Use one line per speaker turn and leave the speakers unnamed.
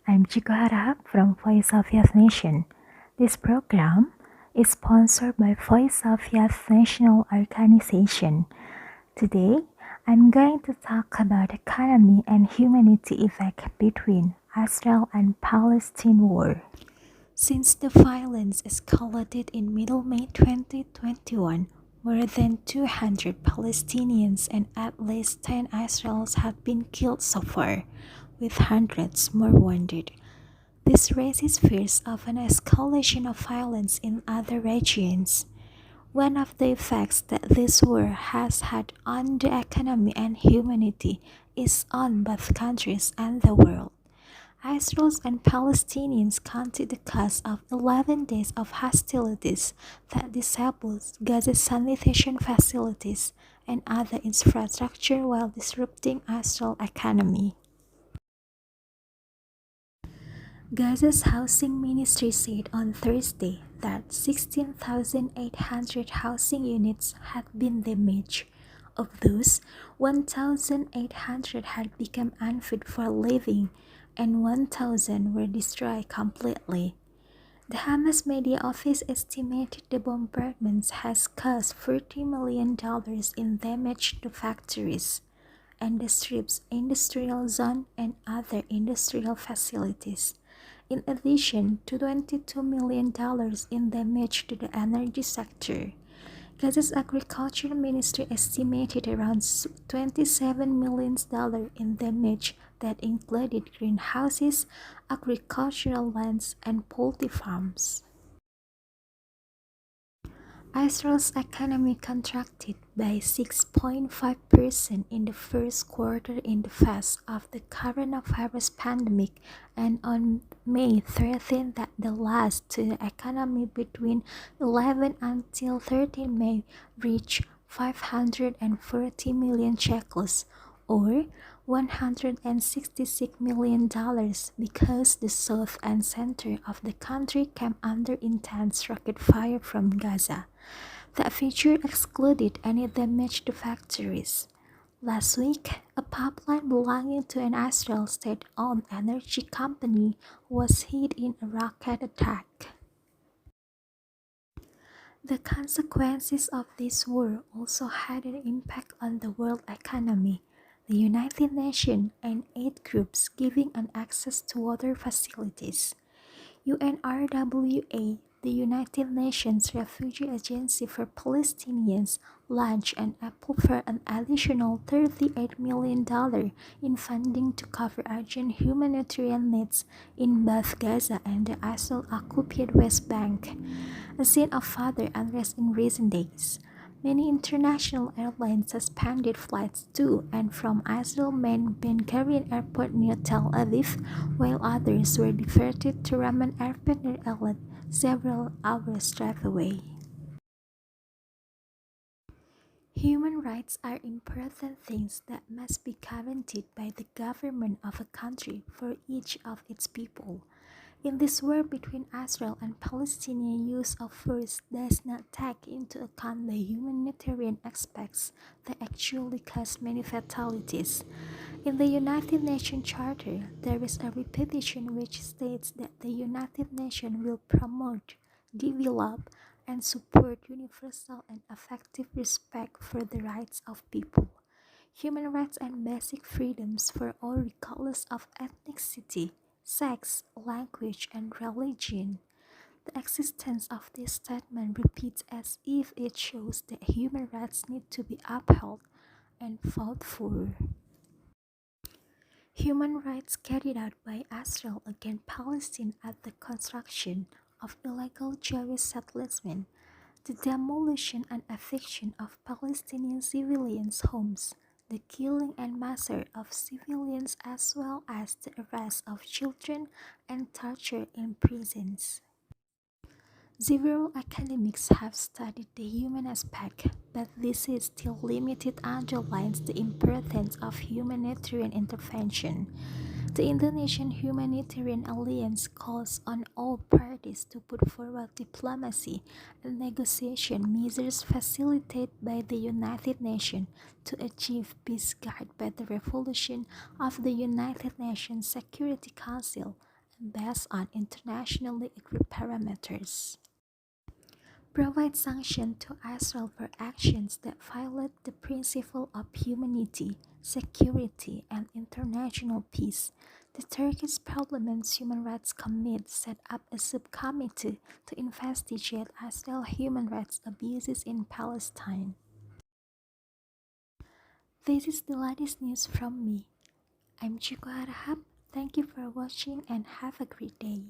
I'm Chiko Harahap from Voice of Youth Nation. This program is sponsored by Voice of Youth National Organization. Today, I'm going to talk about economy and humanity effect between Israel and Palestine war. Since the violence escalated in middle May 2021, more than 200 Palestinians and at least 10 Israelis have been killed so far, with hundreds more wounded. This raises fears of an escalation of violence in other regions. One of the effects that this war has had on the economy and humanity is on both countries and the world. Israelis and Palestinians counted the cost of 11 days of hostilities that disabled Gaza's sanitation facilities and other infrastructure while disrupting Israel's economy. Gaza's housing ministry said on Thursday that 16,800 housing units had been damaged. Of those, 1,800 had become unfit for living and 1,000 were destroyed completely. The Hamas media office estimated the bombardments has cost $40 million in damage to factories and the strip's industrial zone and other industrial facilities, in addition to $22 million in damage to the energy sector. Gaza's agriculture ministry estimated around $27 million in damage that included greenhouses, agricultural lands, and poultry farms. Israel's economy contracted by 6.5% in the first quarter in the face of the coronavirus pandemic, and on May 13 that the loss to the economy between 11 until 13 May reached 540 million shekels, or $166 million, because the south and center of the country came under intense rocket fire from Gaza. That feature excluded any damage to factories. Last week, a pipeline belonging to an Israel state-owned energy company was hit in a rocket attack. The consequences of this war also had an impact on the world economy. The United Nations and aid groups giving an access to water facilities. UNRWA, the United Nations Refugee Agency for Palestinians, launched an appeal for an additional $38 million in funding to cover urgent humanitarian needs in both Gaza and the Israel-occupied West Bank, a scene of further unrest in recent days. Many international airlines suspended flights to and from Israel's main Ben Gurion Airport near Tel Aviv, while others were diverted to Ramon Airport near Eilat, several hours' drive away. Human rights are important things that must be guaranteed by the government of a country for each of its people. In this war between Israel and Palestinian, use of force does not take into account the humanitarian aspects that actually cause many fatalities. In the United Nations Charter, there is a repetition which states that the United Nations will promote, develop, and support universal and effective respect for the rights of people, human rights and basic freedoms for all regardless of ethnicity, sex, language, and religion. The existence of this statement repeats as if it shows that human rights need to be upheld and fought for. Human rights carried out by Israel against Palestine at the construction of illegal Jewish settlements, the demolition and eviction of Palestinian civilians' homes, the killing and massacre of civilians, as well as the arrest of children and torture in prisons. Several academics have studied the human aspect, but this is still limited underlines the importance of humanitarian intervention. The Indonesian Humanitarian Alliance calls on all parties to put forward diplomacy and negotiation measures facilitated by the United Nations to achieve peace guided by the resolution of the United Nations Security Council based on internationally agreed parameters. Provide sanctions to Israel for actions that violate the principle of humanity, security, and international peace. The Turkish Parliament's Human Rights Committee set up a subcommittee to investigate Israel human rights abuses in Palestine. This is the latest news from me. I'm Chiko Harahap. Thank you for watching and have a great day.